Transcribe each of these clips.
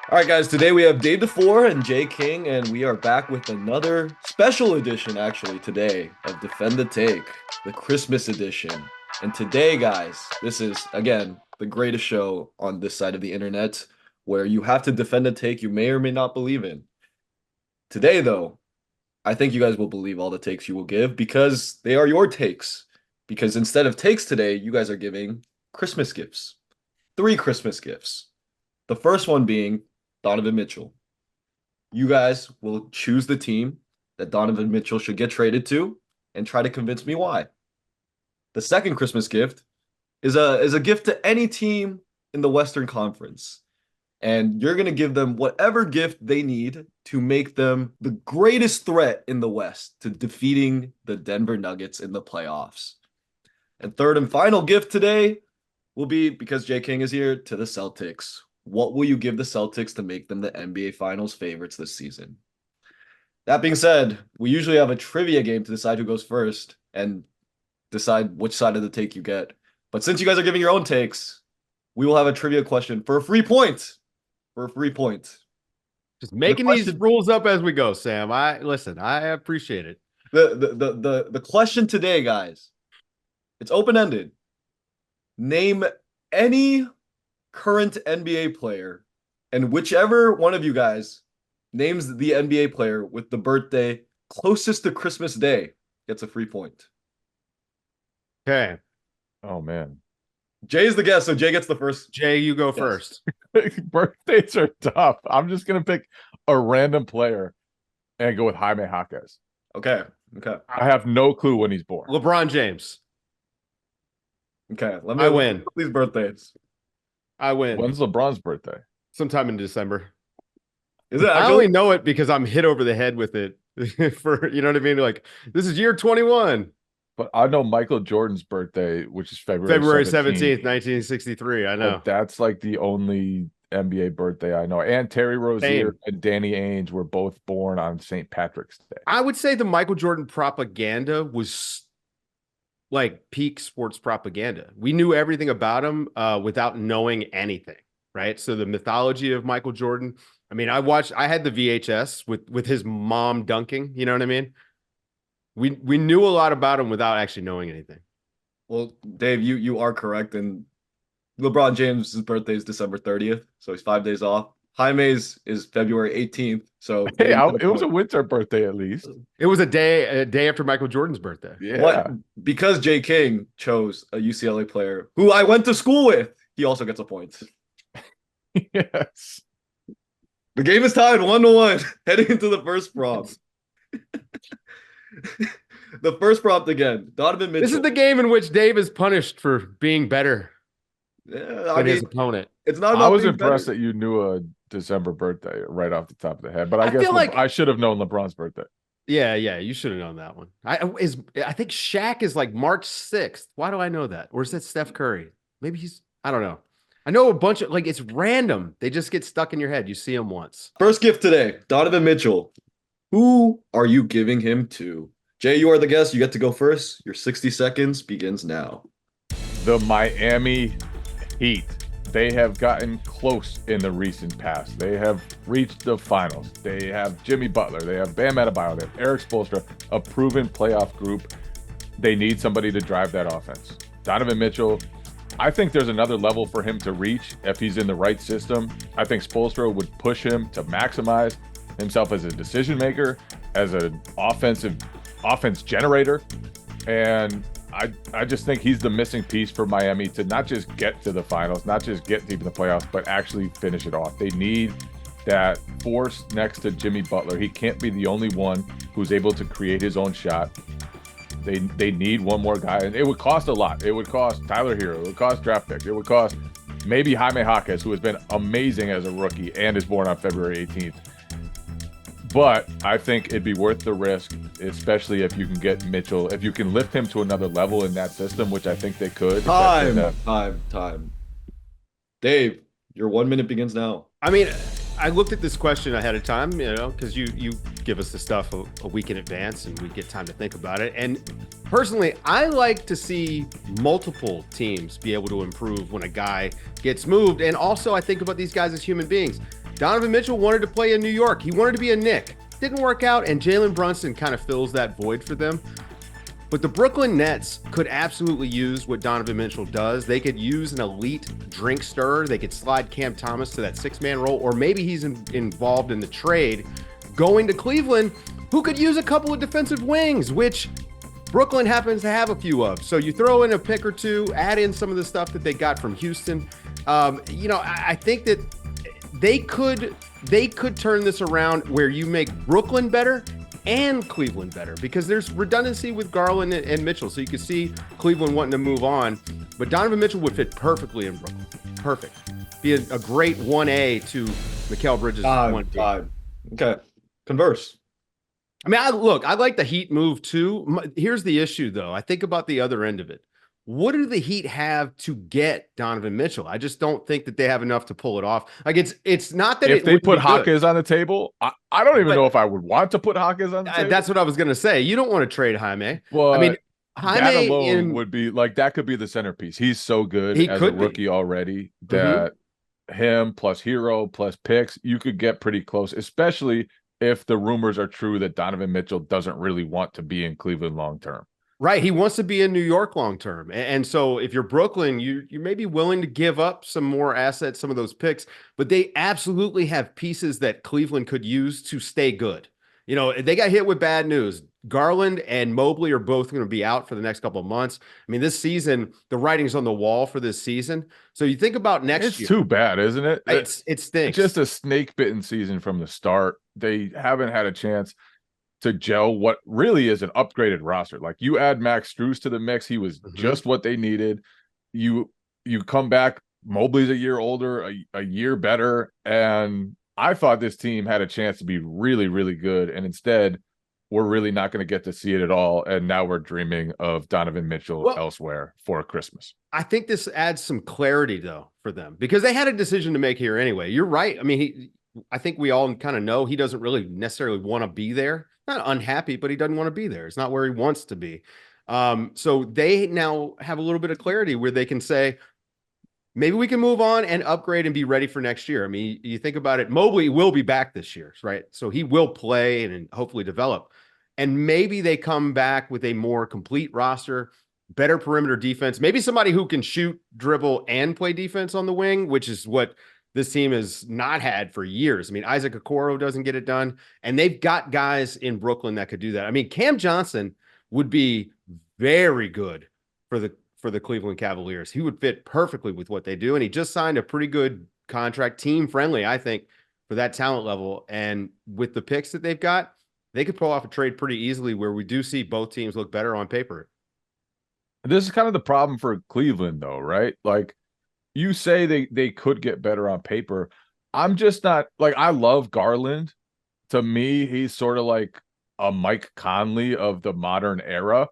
All right, guys, today we have DuFour and Jay King, and we are back with another special edition, actually, today of Defend the Take, the Christmas edition. And today, guys, this is, again, the greatest show on this side of the internet where you have to defend a take you may or may not believe in. Today, though, I think you guys will believe all the takes you will give because they are your takes. Because instead of takes today, you guys are giving Christmas gifts. Three Christmas gifts. The first one being Donovan Mitchell. You guys will choose the team that Donovan Mitchell should get traded to and try to convince me why. The second Christmas gift is a gift to any team in the Western Conference. And you're going to give them whatever gift they need to make them the greatest threat in the West to defeating the Denver Nuggets in the playoffs. And third and final gift today will be, because Jay King is here, to the Celtics. What will you give the Celtics to make them the NBA Finals favorites this season? That being said, we usually have a trivia game to decide who goes first and decide which side of the take you get. But since you guys are giving your own takes, we will have a trivia question for a free point. For a free point. Just making these rules up as we go, Sam. I appreciate it. The question today, guys, it's open-ended. Name any current NBA player, and whichever one of you guys names the NBA player with the birthday closest to Christmas Day gets a free point. Okay. Oh, man. Jay's the guest, so Jay gets the first. Jay, you go first. Birthdays are tough. I'm just going to pick a random player and go with Jaime Jaquez. Okay. I have no clue when he's born. LeBron James. Okay, I win. These birthdays. I win. When's LeBron's birthday? Sometime in December. Is it? I only know it because I'm hit over the head with it for, you know what I mean? Like, this is year 21. But I know Michael Jordan's birthday, which is February 17th, 1963. I know. But that's like the only NBA birthday I know. And Terry Rozier and Danny Ainge were both born on St. Patrick's Day. I would say the Michael Jordan propaganda was like peak sports propaganda. We knew everything about him without knowing anything, right? So the mythology of Michael Jordan. I mean, I had the VHS with his mom dunking, you know what I mean? We knew a lot about him without actually knowing anything. Well, Dave, you are correct, and LeBron James' birthday is December 30th, so he's 5 days off. Jaime's is February 18th, so hey, it was a winter birthday at least. It was a day after Michael Jordan's birthday. Yeah. What? Because Jay King chose a UCLA player who I went to school with, he also gets a point. Yes. The game is tied 1-1 heading into the first prompt. The first prompt again, Donovan Mitchell. This is the game in which Dave is punished for being better than his opponent. It's not. I was impressed that you knew a December birthday right off the top of the head, but I guess feel like I should have known LeBron's birthday. Yeah, you should have known that one. I think Shaq is like March 6th. Why do I know that? Or is that Steph Curry? Maybe I don't know. I know a bunch of, like, it's random. They just get stuck in your head. You see them once. First gift today, Donovan Mitchell. Who are you giving him to? Jay, you are the guest. You get to go first. Your 60 seconds begins now. The Miami Heat. They have gotten close in the recent past. They have reached the finals. They have Jimmy Butler. They have Bam Adebayo. They have Eric Spoelstra, a proven playoff group. They need somebody to drive that offense. Donovan Mitchell, I think there's another level for him to reach if he's in the right system. I think Spoelstra would push him to maximize himself as a decision maker, as an offense generator. And I just think he's the missing piece for Miami to not just get to the finals, not just get deep in the playoffs, but actually finish it off. They need that force next to Jimmy Butler. He can't be the only one who's able to create his own shot. They need one more guy, and it would cost a lot. It would cost Tyler Hero. It would cost draft picks. It would cost maybe Jaime Jaquez, who has been amazing as a rookie and is born on February 18th. But I think it'd be worth the risk, especially if you can get Mitchell, if you can lift him to another level in that system, which I think they could. Time. Dave, your 1 minute begins now. I mean, I looked at this question ahead of time, because you give us the stuff a week in advance and we get time to think about it. And personally, I like to see multiple teams be able to improve when a guy gets moved. And also, I think about these guys as human beings. Donovan Mitchell wanted to play in New York. He wanted to be a Knick. Didn't work out, and Jalen Brunson kind of fills that void for them. But the Brooklyn Nets could absolutely use what Donovan Mitchell does. They could use an elite drink stirrer. They could slide Cam Thomas to that six-man role, or maybe he's involved in the trade going to Cleveland, who could use a couple of defensive wings, which Brooklyn happens to have a few of. So you throw in a pick or two, add in some of the stuff that they got from Houston. I think that they could turn this around where you make Brooklyn better and Cleveland better, because there's redundancy with Garland and Mitchell. So you can see Cleveland wanting to move on, but Donovan Mitchell would fit perfectly in Brooklyn. Perfect. Be a great 1A to Mikal Bridges. 1B. Okay. Converse. I mean, I like the Heat move too. Here's the issue, though. I think about the other end of it. What do the Heat have to get Donovan Mitchell? I just don't think that they have enough to pull it off. Like, it's not that if they put Hawkins on the table, I don't even know if I would want to put Hawkins on the table. That's what I was going to say. You don't want to trade Jaime. Well, I mean, Jaime that alone would be like, that could be the centerpiece. He's so good as a rookie already that him plus Hero plus picks, you could get pretty close, especially if the rumors are true that Donovan Mitchell doesn't really want to be in Cleveland long term. Right. He wants to be in New York long term. And so if you're Brooklyn, you may be willing to give up some more assets, some of those picks, but they absolutely have pieces that Cleveland could use to stay good. You know, they got hit with bad news. Garland and Mobley are both going to be out for the next couple of months. I mean, this season, the writing's on the wall for this season. So you think about next year. It's too bad, isn't it? It stinks. Just a snake-bitten season from the start. They haven't had a chance to gel what really is an upgraded roster. Like, you add Max Strus to the mix, he was just what they needed. You come back, Mobley's a year older, a year better, and I thought this team had a chance to be really, really good, and instead we're really not going to get to see it at all, and now we're dreaming of Donovan Mitchell elsewhere for Christmas. I think this adds some clarity, though, for them, because they had a decision to make here anyway. You're right. I mean, I think we all kind of know he doesn't really necessarily want to be there. Not unhappy, but he doesn't want to be there. It's not where he wants to be. So they now have a little bit of clarity where they can say, maybe we can move on and upgrade and be ready for next year. I mean, you think about it, Mobley will be back this year, right? So he will play and hopefully develop. And maybe they come back with a more complete roster, better perimeter defense, maybe somebody who can shoot, dribble, and play defense on the wing, which is what this team has not had for years. I mean, Isaac Okoro doesn't get it done, and they've got guys in Brooklyn that could do that. I mean, Cam Johnson would be very good for the Cleveland Cavaliers. He would fit perfectly with what they do, and he just signed a pretty good contract, team friendly, I think, for that talent level. And with the picks that they've got, they could pull off a trade pretty easily where we do see both teams look better on paper. This is kind of the problem for Cleveland, though, right? Like, you say they could get better on paper. I'm just not like, I love Garland. To me, he's sort of like a Mike Conley of the modern era,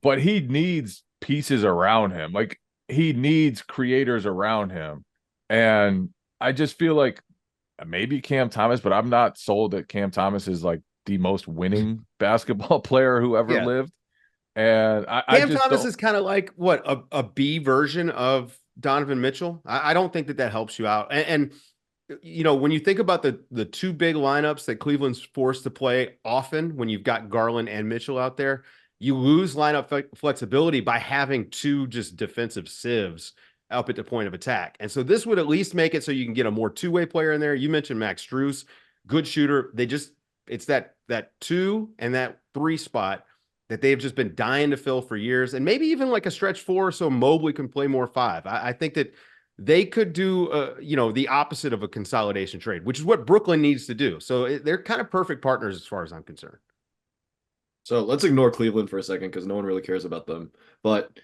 but he needs pieces around him. Like, he needs creators around him. And I just feel like maybe Cam Thomas, but I'm not sold that Cam Thomas is like the most winning basketball player who ever lived. And Cam Thomas is kind of like what a B version of Donovan Mitchell. I don't think that helps you out. And you know, when you think about the two big lineups that Cleveland's forced to play often, when you've got Garland and Mitchell out there, you lose lineup flexibility by having two just defensive sieves up at the point of attack. And so this would at least make it so you can get a more two-way player in there. You mentioned Max Strus, good shooter. It's that 2 and that 3 spot that they've just been dying to fill for years, and maybe even like a stretch 4 so Mobley can play more 5. I think that they could do, the opposite of a consolidation trade, which is what Brooklyn needs to do. So they're kind of perfect partners as far as I'm concerned. So let's ignore Cleveland for a second because no one really cares about them. But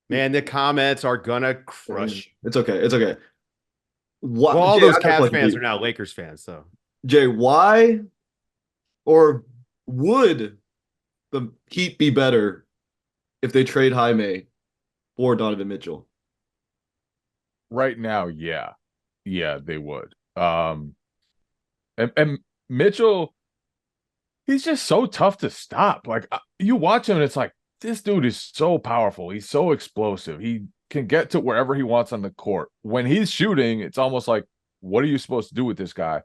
man, the comments are gonna crush. It's okay. It's okay. Well, all those Cavs fans are now Lakers fans. So Jay, why or would the Heat be better if they trade Jaime for Donovan Mitchell? Right now, yeah, they would. And Mitchell, he's just so tough to stop. Like, you watch him and it's like, this dude is so powerful. He's so explosive. He can get to wherever he wants on the court. When he's shooting, it's almost like What are you supposed to do with this guy?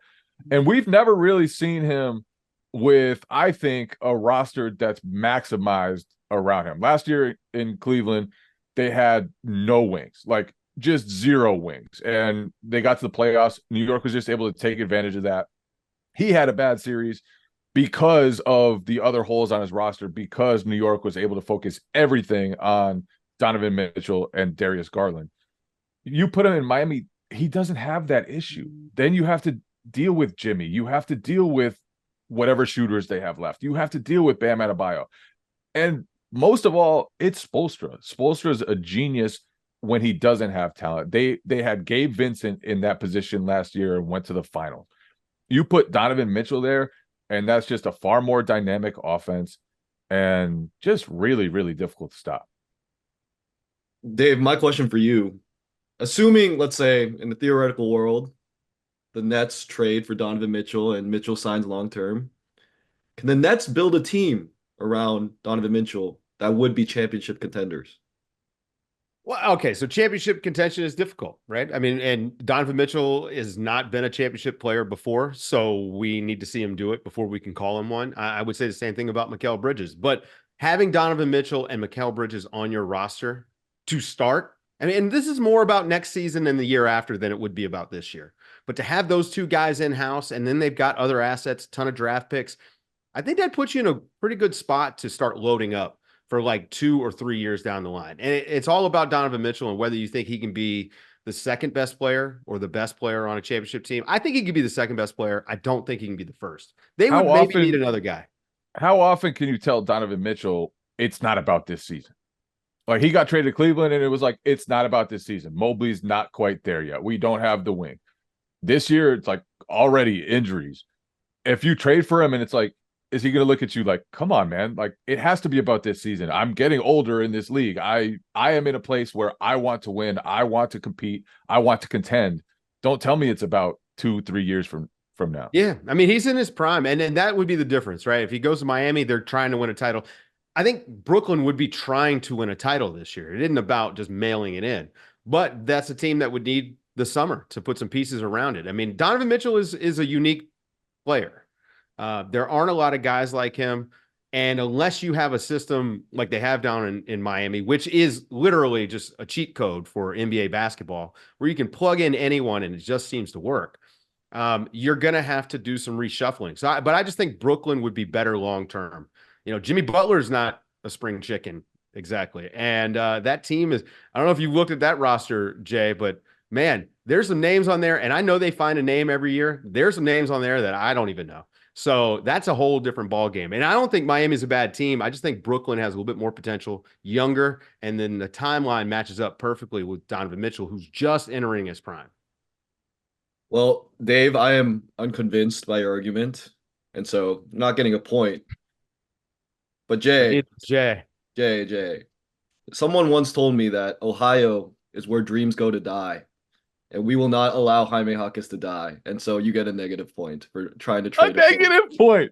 And we've never really seen him with, I think, a roster that's maximized around him. Last year in Cleveland, they had no wings, like just zero wings. And they got to the playoffs. New York was just able to take advantage of that. He had a bad series because of the other holes on his roster, because New York was able to focus everything on Donovan Mitchell and Darius Garland. You put him in Miami, he doesn't have that issue. Then you have to deal with Jimmy. You have to deal with whatever shooters they have left. You have to deal with Bam Adebayo. And most of all, it's Spoelstra. Spoelstra's a genius when he doesn't have talent. They had Gabe Vincent in that position last year and went to the finals. You put Donovan Mitchell there, and that's just a far more dynamic offense and just really, really difficult to stop. Dave, my question for you, assuming, let's say, in the theoretical world, the Nets trade for Donovan Mitchell and Mitchell signs long-term, can the Nets build a team around Donovan Mitchell that would be championship contenders? Well, okay, so championship contention is difficult, right? I mean, and Donovan Mitchell has not been a championship player before, so we need to see him do it before we can call him one. I would say the same thing about Mikal Bridges, but having Donovan Mitchell and Mikal Bridges on your roster to start, I mean, and this is more about next season and the year after than it would be about this year. But to have those two guys in-house, and then they've got other assets, ton of draft picks, I think that puts you in a pretty good spot to start loading up for like 2 or 3 years down the line. And it's all about Donovan Mitchell and whether you think he can be the second best player or the best player on a championship team. I think he could be the second best player. I don't think he can be the first. They would maybe need another guy. How often can you tell Donovan Mitchell it's not about this season? Like, he got traded to Cleveland and it was like, it's not about this season. Mobley's not quite there yet. We don't have the wing. This year, it's like already injuries. If you trade for him and it's like, is he going to look at you like, come on, man? Like, it has to be about this season. I'm getting older in this league. I am in a place where I want to win. I want to compete. I want to contend. Don't tell me it's about 2-3 years from now. Yeah. I mean, he's in his prime. And that would be the difference, right? If he goes to Miami, they're trying to win a title. I think Brooklyn would be trying to win a title this year. It isn't about just mailing it in, but that's a team that would need the summer to put some pieces around it. I mean, Donovan Mitchell is a unique player. There aren't a lot of guys like him. And unless you have a system like they have down in Miami, which is literally just a cheat code for NBA basketball, where you can plug in anyone and it just seems to work, you're going to have to do some reshuffling. But I just think Brooklyn would be better long-term. You know, Jimmy Butler is not a spring chicken exactly. And that team is, I don't know if you looked at that roster, Jay, but man, there's some names on there. And I know they find a name every year. There's some names on there that I don't even know. So that's a whole different ball game. And I don't think Miami's a bad team. I just think Brooklyn has a little bit more potential, younger, and then the timeline matches up perfectly with Donovan Mitchell, who's just entering his prime. Well, Dave, I am unconvinced by your argument, and so I'm not getting a point. But Jay, someone once told me that Ohio is where dreams go to die. And we will not allow Jaime Jaquez to die. And so you get a negative point for trying to trade. A negative point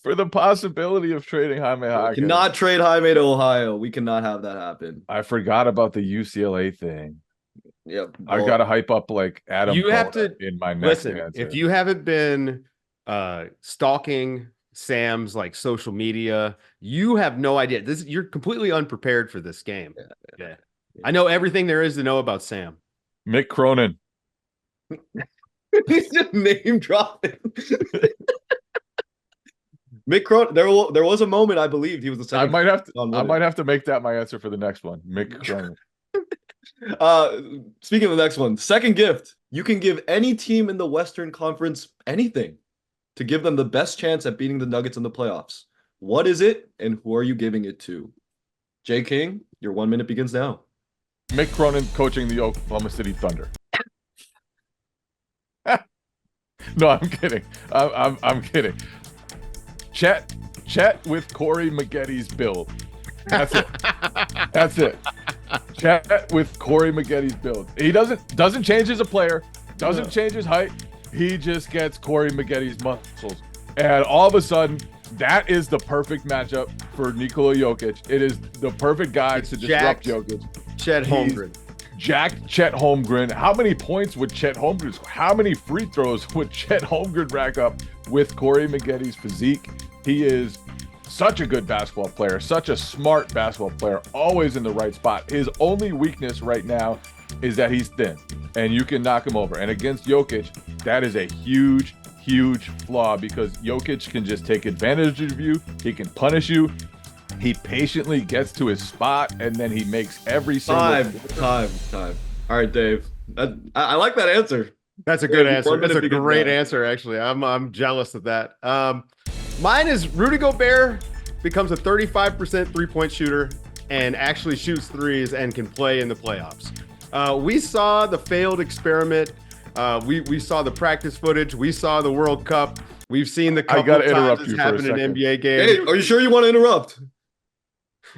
for the possibility of trading Jaime Jaquez. Cannot trade Jaime to Ohio. We cannot have that happen. I forgot about the UCLA thing. Yeah, I got to hype up like Adam. You have to in my next listen. answer. If you haven't been stalking Sam's like social media, you have no idea. You're completely unprepared for this game. Yeah. I know everything there is to know about Sam. Mick Cronin. He's just name dropping. Mick Cronin. There was a moment I believed he was the second. I might have to make that my answer for the next one. Mick Cronin. Speaking of the next one, second gift. You can give any team in the Western Conference anything to give them the best chance at beating the Nuggets in the playoffs. What is it, and who are you giving it to? Jay King, your 1 minute begins now. Mick Cronin coaching the Oklahoma City Thunder. No, I'm kidding. I'm kidding. Chet with Corey Maggetti's build. That's it. That's it. Chet with Corey Maggetti's build. He doesn't change as a player. Doesn't change his height. He just gets Corey Maggetti's muscles, and all of a sudden, that is the perfect matchup for Nikola Jokic. It is the perfect guy to disrupt Jokic. Chet Holmgren. jacked Chet Holmgren. How many points would Chet Holmgren score? How many free throws would Chet Holmgren rack up with Corey Maggetti's physique? He is such a good basketball player, such a smart basketball player, always in the right spot. His only weakness right now is that he's thin, and you can knock him over. And against Jokic, that is a huge, huge flaw because Jokic can just take advantage of you. He can punish you. He patiently gets to his spot, and then he makes every single time. All right, Dave. I like that answer. That's a good answer. That's a great answer, actually. I'm jealous of that. Mine is Rudy Gobert becomes a 35% three-point shooter and actually shoots threes and can play in the playoffs. We saw the failed experiment. We saw the practice footage. We saw the World Cup. We've seen the couple of times it's happened in NBA games. Hey, are you sure you want to interrupt?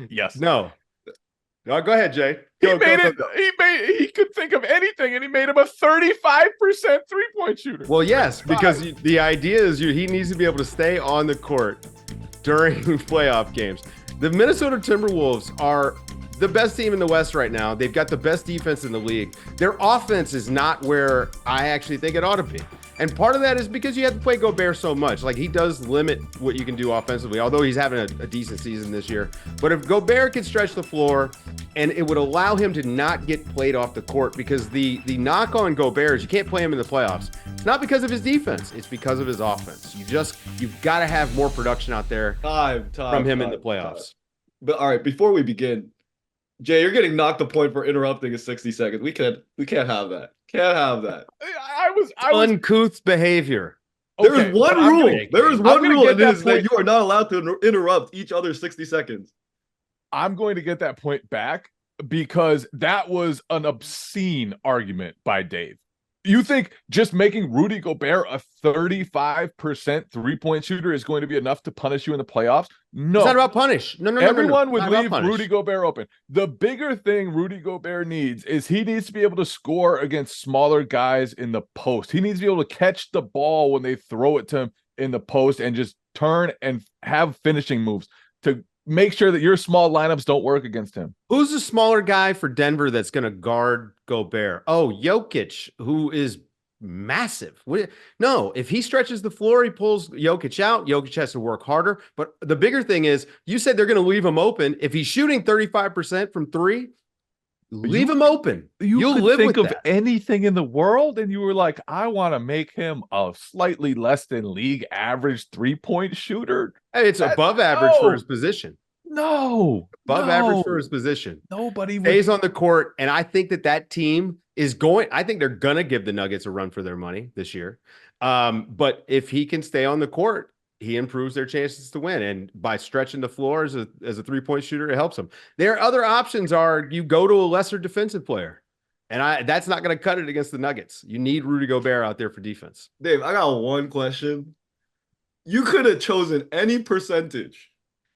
Yes. No. No, go ahead, Jay. He could think of anything, and he made him a 35% three-point shooter. Well, yes, because the idea is he needs to be able to stay on the court during playoff games. The Minnesota Timberwolves are the best team in the West right now. They've got the best defense in the league. Their offense is not where I actually think it ought to be. And part of that is because you have to play Gobert so much. Like, he does limit what you can do offensively, although he's having a decent season this year. But if Gobert can stretch the floor, and it would allow him to not get played off the court, because the knock on Gobert is you can't play him in the playoffs. It's not because of his defense. It's because of his offense. You've got to have more production out there from him in the playoffs. But all right, before we begin, Jay, you're getting knocked a point for interrupting a 60 seconds. We can't have that. Can't have that. I was uncouth behavior. There is one rule. There is one rule, and it is that you are not allowed to interrupt each other 60 seconds. I'm going to get that point back because that was an obscene argument by Dave. You think just making Rudy Gobert a 35% three-point shooter is going to be enough to punish you in the playoffs? No. It's not about punish. No. Everyone would leave Rudy Gobert open. The bigger thing Rudy Gobert needs is he needs to be able to score against smaller guys in the post. He needs to be able to catch the ball when they throw it to him in the post and just turn and have finishing moves to make sure that your small lineups don't work against him. Who's the smaller guy for Denver that's going to guard Gobert? Oh, Jokic, who is massive. No, if he stretches the floor, he pulls Jokic out. Jokic has to work harder. But the bigger thing is, you said they're going to leave him open. If he's shooting 35% from three, leave him open. You'll live think of that. Anything in the world, and you were like, I want to make him a slightly less than league average three-point shooter. Hey, it's above average for his position. Above average for his position. Nobody stays on the court, and I think that team is going. I think they're gonna give the Nuggets a run for their money this year. But if he can stay on the court, he improves their chances to win. And by stretching the floor as a three-point shooter, it helps them. Their other options are you go to a lesser defensive player. And that's not going to cut it against the Nuggets. You need Rudy Gobert out there for defense. Dave, I got one question. You could have chosen any percentage,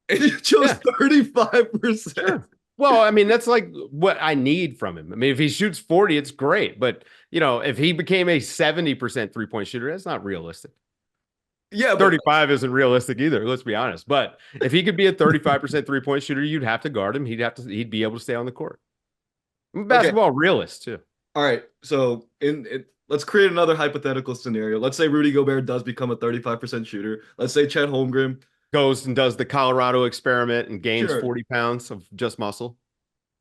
and you chose 35%. Sure. Well, I mean, that's like what I need from him. I mean, if he shoots 40, it's great. But, if he became a 70% three-point shooter, that's not realistic. Yeah, 35 isn't realistic either. Let's be honest. But if he could be a 35% three-point shooter, you'd have to guard him. He'd be able to stay on the court. I'm a basketball realist too. All right. So let's create another hypothetical scenario. Let's say Rudy Gobert does become a 35% shooter. Let's say Chet Holmgren goes and does the Colorado experiment and gains 40 pounds of just muscle.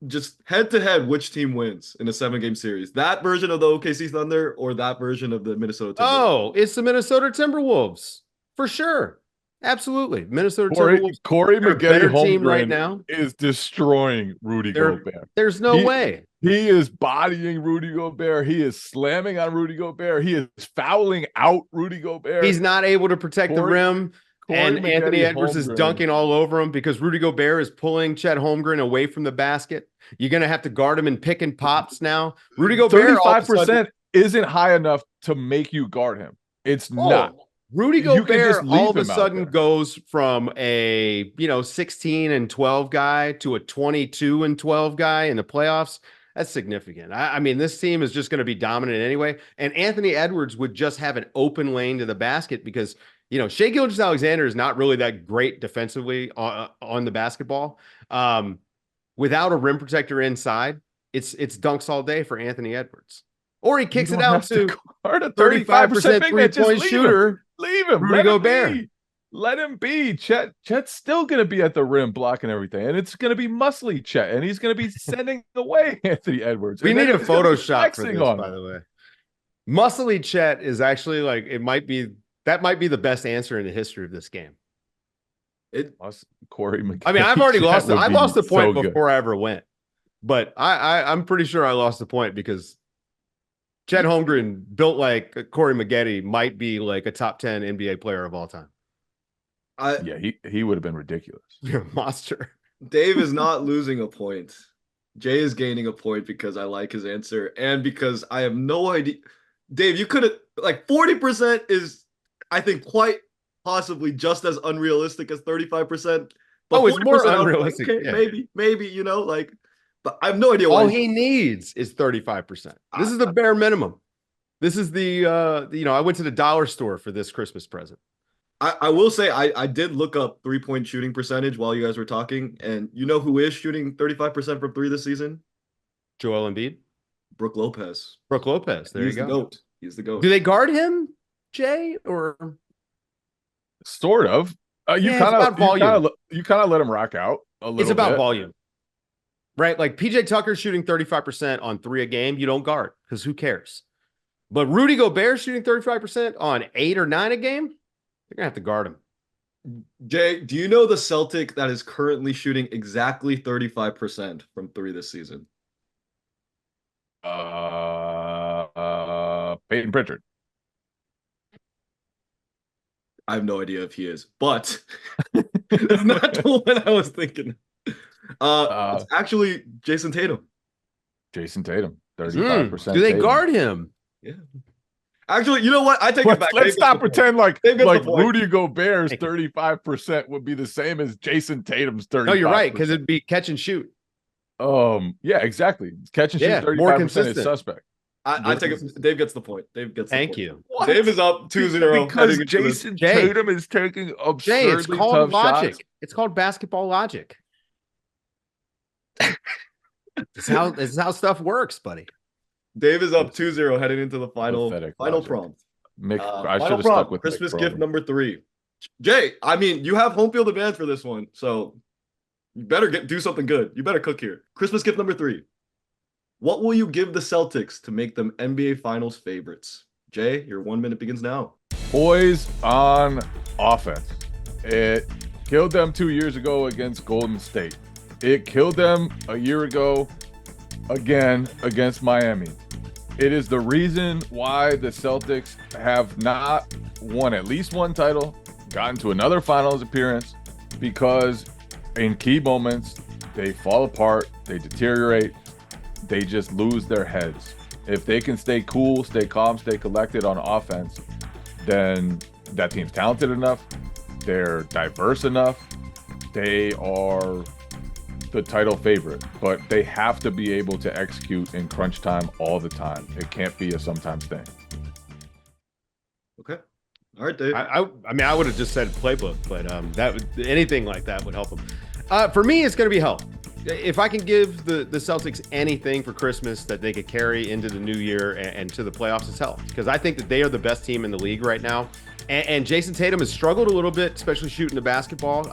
Just head to head, which team wins in a 7-game series? That version of the OKC Thunder or that version of the Minnesota Timberwolves? Oh, it's the Minnesota Timberwolves for sure. Absolutely. Minnesota Timberwolves. Corey Maggetti team right now is destroying Rudy Gobert. There's no way. He is bodying Rudy Gobert. He is slamming on Rudy Gobert. He is fouling out Rudy Gobert. He's not able to protect the rim. And Anthony Edwards is dunking all over him because Rudy Gobert is pulling Chet Holmgren away from the basket. You're going to have to guard him in pick and pops now. Rudy Gobert 35% isn't high enough to make you guard him. It's not. Rudy Gobert all of a sudden goes from a 16 and 12 guy to a 22 and 12 guy in the playoffs. That's significant. I mean, this team is just going to be dominant anyway. And Anthony Edwards would just have an open lane to the basket because Shai Gilgeous-Alexander is not really that great defensively on the basketball. Without a rim protector inside, it's dunks all day for Anthony Edwards. Or he kicks You it don't out have to guard a 35% 35% big man. Just three-point shooter, Leave him. Rudy Let him Gobert. be. Let him be. Chet's still going to be at the rim blocking everything. And it's going to be muscly Chet. And he's going to be sending away Anthony Edwards. We and need a everyone's gonna be Photoshop for flexing this, on by him. the way. Muscly Chet is actually like, that might be the best answer in the history of this game. Corey McGee. I mean, I've already lost it. I lost the point so before I ever went. But I'm pretty sure I lost the point because Chet Holmgren, built like Corey Maggette, might be like a top 10 NBA player of all time. Yeah, he would have been ridiculous. Monster. Dave is not losing a point. Jay is gaining a point because I like his answer and because I have no idea. Dave, you could have, like, 40% is, I think, quite possibly just as unrealistic as 35%. But it's more 40%, unrealistic. Like, okay, yeah. maybe, you know, like, but I have no idea why. All he needs is 35%. This is the bare minimum. This is the, I went to the dollar store for this Christmas present. I will say I did look up 3-point shooting percentage while you guys were talking, and you know who is shooting 35% from three this season? Joel Embiid? Brook Lopez. Brook Lopez. There He's you the go. GOAT. He's the GOAT. Do they guard him, Jay? Or Sort of. You kind of let him rock out a little bit. It's about volume. Right? Like PJ Tucker shooting 35% on 3 a game, you don't guard because who cares? But Rudy Gobert shooting 35% on 8 or 9 a game, you're going to have to guard him. Jay, do you know the Celtic that is currently shooting exactly 35% from 3 this season? Peyton Pritchard. I have no idea if he is, but it's not the one I was thinking. It's actually Jason Tatum. Jason Tatum, 35%. Do they Tatum. guard him? Yeah. Actually, you know what? I take it back. Let's not pretend like Rudy Gobert's 35% 35% would be the same as Jason Tatum's 35%. No, you're right, because it'd be catch and shoot. Yeah, exactly. Catch and shoot 35% more consistent. is suspect. I take it. Dave gets the point. Dave gets the point. Thank you. What? Dave is up 2-0. Because Jason Tatum is taking absurdly Jay, it's called tough logic. shots. It's called basketball logic. This is how stuff works, buddy. Dave is up 2-0 heading into the final prompt. I should have stuck with Christmas gift number 3. Jay, I mean, you have home field advantage for this one, so you better do something good. You better cook here. Christmas gift number 3. What will you give the Celtics to make them NBA Finals favorites? Jay, your 1 minute begins now. Poise on offense. It killed them 2 years ago against Golden State. It killed them a year ago again against Miami. It is the reason why the Celtics have not won at least one title, gotten to another finals appearance, because in key moments, they fall apart, they deteriorate, they just lose their heads. If they can stay cool, stay calm, stay collected on offense, then that team's talented enough, they're diverse enough, they are the title favorite, but they have to be able to execute in crunch time all the time. It can't be a sometimes thing. Okay. All right, Dave. I mean, I would have just said playbook, but anything like that would help them. For me, it's going to be health. If I can give the Celtics anything for Christmas that they could carry into the new year and to the playoffs, it's health, because I think that they are the best team in the league right now. And Jason Tatum has struggled a little bit, especially shooting the basketball,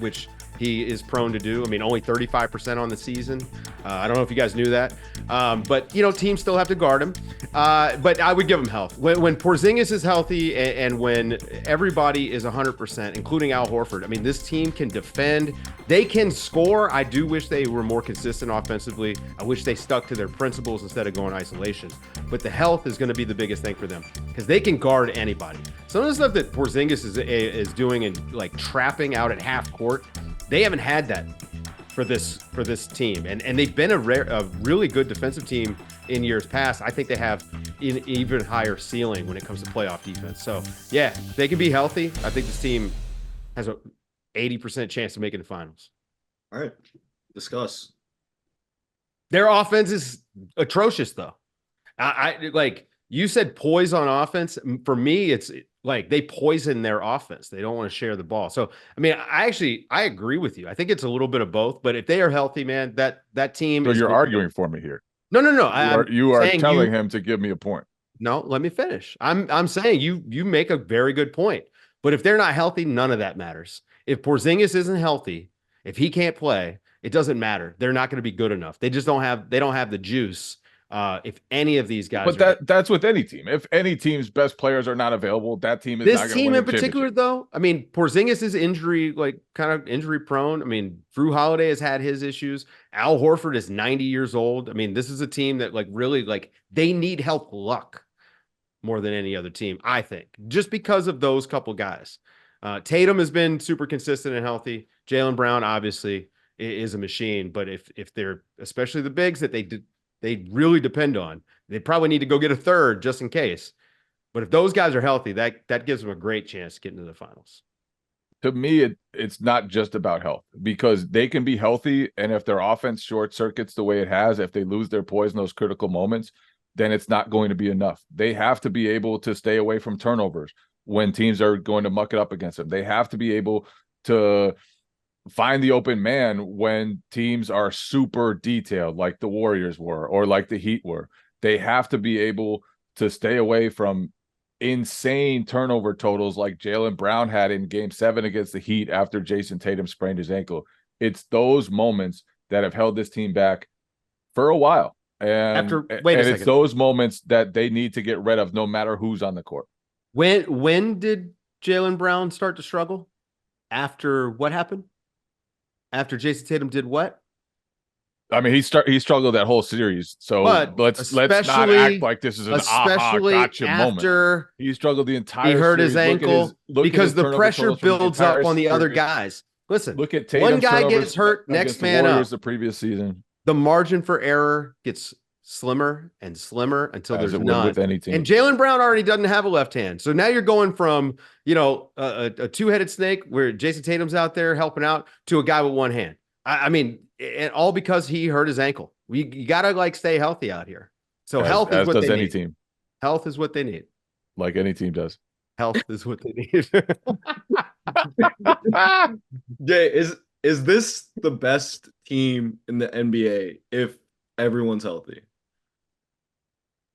which he is prone to do. I mean, only 35% on the season. I don't know if you guys knew that. But, teams still have to guard him. But I would give him health. When Porzingis is healthy and when everybody is 100%, including Al Horford, I mean, this team can defend. They can score. I do wish they were more consistent offensively. I wish they stuck to their principles instead of going isolations. But the health is going to be the biggest thing for them because they can guard anybody. Some of the stuff that Porzingis is doing and like trapping out at half court, they haven't had that for this team, and they've been a really good defensive team in years past. I think they have an even higher ceiling when it comes to playoff defense. So yeah, they can be healthy. I think this team has a 80% chance of making the finals. All right, discuss. Their offense is atrocious, though. I like you said, poise on offense. For me, it's Like they poison their offense. They don't want to share the ball. So, I mean, I agree with you. I think it's a little bit of both, but if they are healthy, man, that team So is you're going arguing for me here. No, no, no. You are telling him to give me a point. No, let me finish. I'm saying you make a very good point. But if they're not healthy, none of that matters. If Porzingis isn't healthy, if he can't play, it doesn't matter. They're not going to be good enough. They don't have the juice. If any of these guys, but that's with any team. If any team's best players are not available, that team is not going to win. This team in particular, though, I mean, Porzingis is kind of injury prone. I mean, Drew Holiday has had his issues. Al Horford is 90 years old. I mean, this is a team that really they need health luck more than any other team, I think, just because of those couple guys. Tatum has been super consistent and healthy. Jaylen Brown obviously is a machine, but if they're, especially the bigs that they really depend on, they probably need to go get a third just in case. But if those guys are healthy, that gives them a great chance to get into the finals. To me, it's not just about health, because they can be healthy, and if their offense short circuits the way it has, if they lose their poise in those critical moments, then it's not going to be enough. They have to be able to stay away from turnovers when teams are going to muck it up against them. They have to be able to find the open man when teams are super detailed, like the Warriors were or like the Heat were. They have to be able to stay away from insane turnover totals like Jaylen Brown had in Game 7 against the Heat after Jason Tatum sprained his ankle. It's those moments that have held this team back for a while. And it's those moments that they need to get rid of no matter who's on the court. When did Jaylen Brown start to struggle? After what happened? After Jason Tatum did what? I mean, he struggled that whole series. So let's not act like this is an gotcha moment. He struggled the entire series. He hurt his ankle because the pressure builds up on the other guys. Listen, look at Tatum's one guy gets hurt, next man up. The previous season, the margin for error gets slimmer and slimmer until there's none. With any team. And Jaylen Brown already doesn't have a left hand. So now you're going from, a two-headed snake where Jason Tatum's out there helping out to a guy with one hand. I mean, and all because he hurt his ankle. You got to stay healthy out here. So health is what they need. Any team. Health is what they need. Like any team does. Health is what they need. Jay, is this the best team in the NBA if everyone's healthy?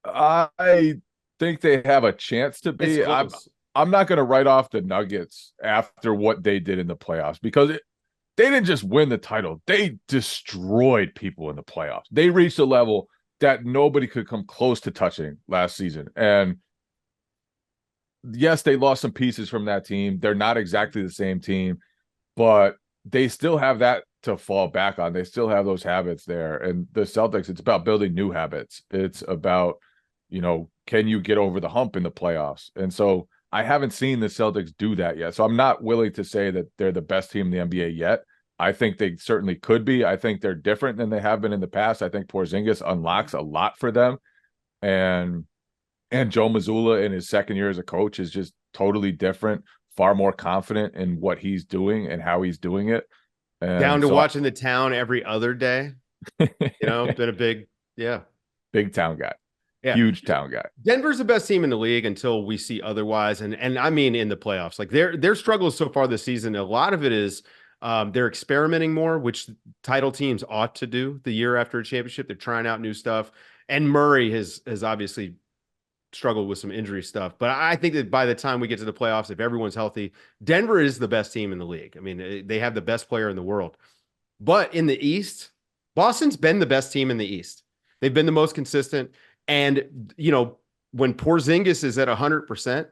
I think they have a chance to be. I'm not going to write off the Nuggets after what they did in the playoffs, because they didn't just win the title. They destroyed people in the playoffs. They reached a level that nobody could come close to touching last season. And yes, they lost some pieces from that team. They're not exactly the same team, but they still have that to fall back on. They still have those habits there. And the Celtics, it's about building new habits. It's about, can you get over the hump in the playoffs? And so I haven't seen the Celtics do that yet. So I'm not willing to say that they're the best team in the NBA yet. I think they certainly could be. I think they're different than they have been in the past. I think Porzingis unlocks a lot for them. And Joe Mazzulla in his second year as a coach is just totally different, far more confident in what he's doing and how he's doing it. And down to watching the town every other day. Been a big town guy. Yeah. Huge town guy. Denver's the best team in the league until we see otherwise. And I mean, in the playoffs, their struggles so far this season, a lot of it is they're experimenting more, which title teams ought to do the year after a championship. They're trying out new stuff. And Murray has obviously struggled with some injury stuff. But I think that by the time we get to the playoffs, if everyone's healthy, Denver is the best team in the league. I mean, they have the best player in the world. But in the East, Boston's been the best team in the East. They've been the most consistent. And, when Porzingis is at 100%,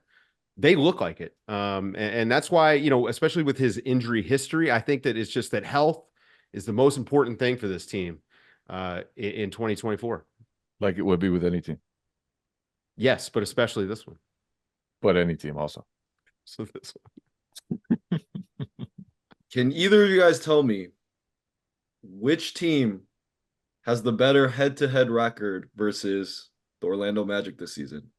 they look like it. And that's why, especially with his injury history, I think that it's just that health is the most important thing for this team in 2024. Like it would be with any team. Yes, but especially this one. But any team also. So this one. Can either of you guys tell me which team has the better head-to-head record versus the Orlando Magic this season?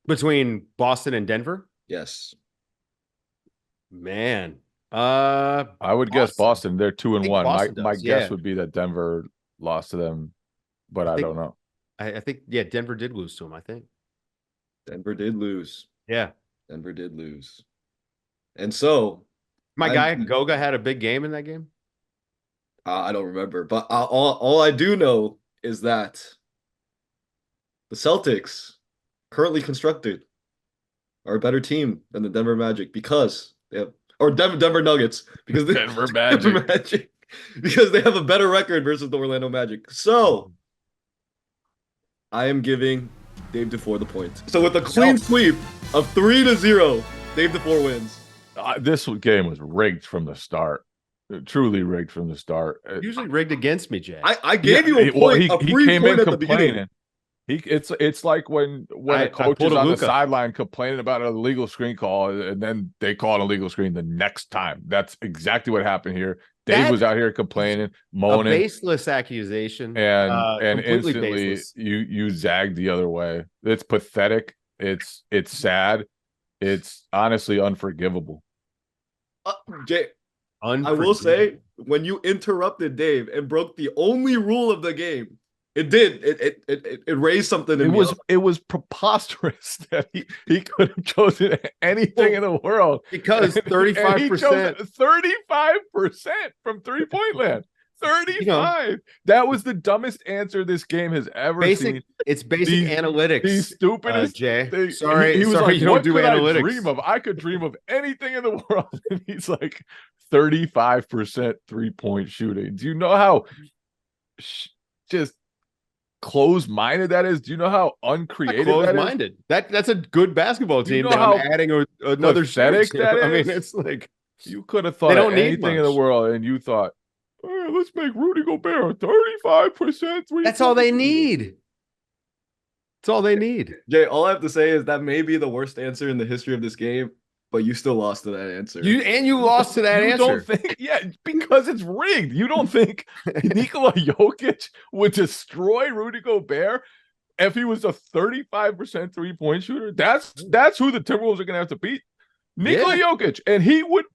Between Boston and Denver? Yes. Man. I would guess Boston. They're 2-1. My guess would be that Denver lost to them, but I don't know. I think, Denver did lose to them, I think. Denver did lose. Yeah. Denver did lose. And so My guy Goga had a big game in that game. I don't remember, but all I do know is that the Celtics, currently constructed, are a better team than the Denver Magic because they have, or Denver Nuggets because Denver Denver Magic. Magic because they have a better record versus the Orlando Magic. So I am giving Dave DuFour the point. So with a clean sweep of 3-0, Dave DuFour wins. This game was rigged from the start. Truly rigged from the start. Usually rigged against me, Jay. I gave you a point, a free came point in at the beginning. It's like when a coach is on the sideline complaining about an illegal screen call, and then they call an illegal screen the next time. That's exactly what happened here. Dave was out here complaining, moaning, a baseless accusation, and instantly baseless. you zagged the other way. It's pathetic. It's sad. It's honestly unforgivable. Jay, I will say, when you interrupted Dave and broke the only rule of the game, it raised something in me. It was preposterous that he could have chosen anything in the world because 35%, 35% from 3-point land. 35. That was the dumbest answer this game has ever seen. It's basic analytics. The stupidest. Jay. He was sorry, like, you don't do analytics. I could dream of anything in the world. And he's like 35% 3-point shooting. Do you know how just closed-minded that is? Do you know how uncreative closed-minded that's a good basketball team? You know how I'm adding another pathetic that is? I mean, it's like you could have thought of anything in the world, and you thought, let's make Rudy Gobert 35% 3. That's all they need. That's all they need. Jay, all I have to say is that may be the worst answer in the history of this game, but you still lost to that answer. You lost to that answer. Don't think, because it's rigged. You don't think Nikola Jokic would destroy Rudy Gobert if he was a 35% 3-point shooter? That's who the Timberwolves are going to have to beat. Nikola Jokic, and he would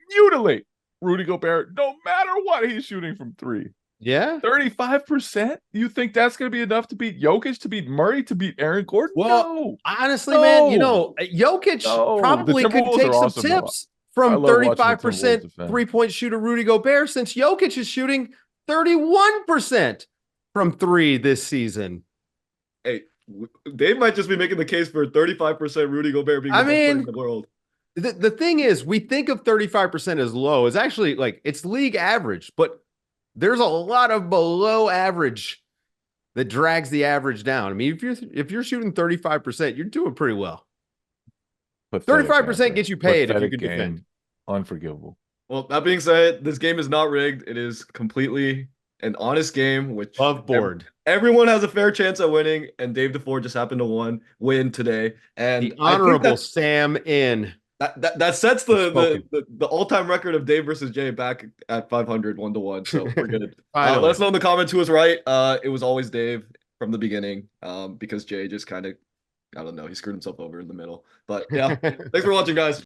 mutilate Rudy Gobert no matter what he's shooting from 3. Yeah. 35%? You think that's going to be enough to beat Jokic, to beat Murray, to beat Aaron Gordon? Well, no. Honestly, man, Jokic probably could take some tips from 35% 3-point shooter Rudy Gobert, since Jokic is shooting 31% from 3 this season. Hey, they might just be making the case for 35% Rudy Gobert being the best player in the world. The thing is, we think of 35% as low. It's actually it's league average, but there's a lot of below average that drags the average down. I mean, if you're shooting 35%, you're doing pretty well. 35% gets you paid if you can defend. Unforgivable. Well, that being said, this game is not rigged. It is completely an honest game, which above board. Everyone has a fair chance at winning, and Dave DuFour just happened to win today. And the honorable Sam in. That sets the all-time record of Dave versus Jay back at 500 1-1. So we're good. Let us know in the comments who was right. It was always Dave from the beginning, because Jay just kind of, I don't know, he screwed himself over in the middle. But yeah, thanks for watching, guys.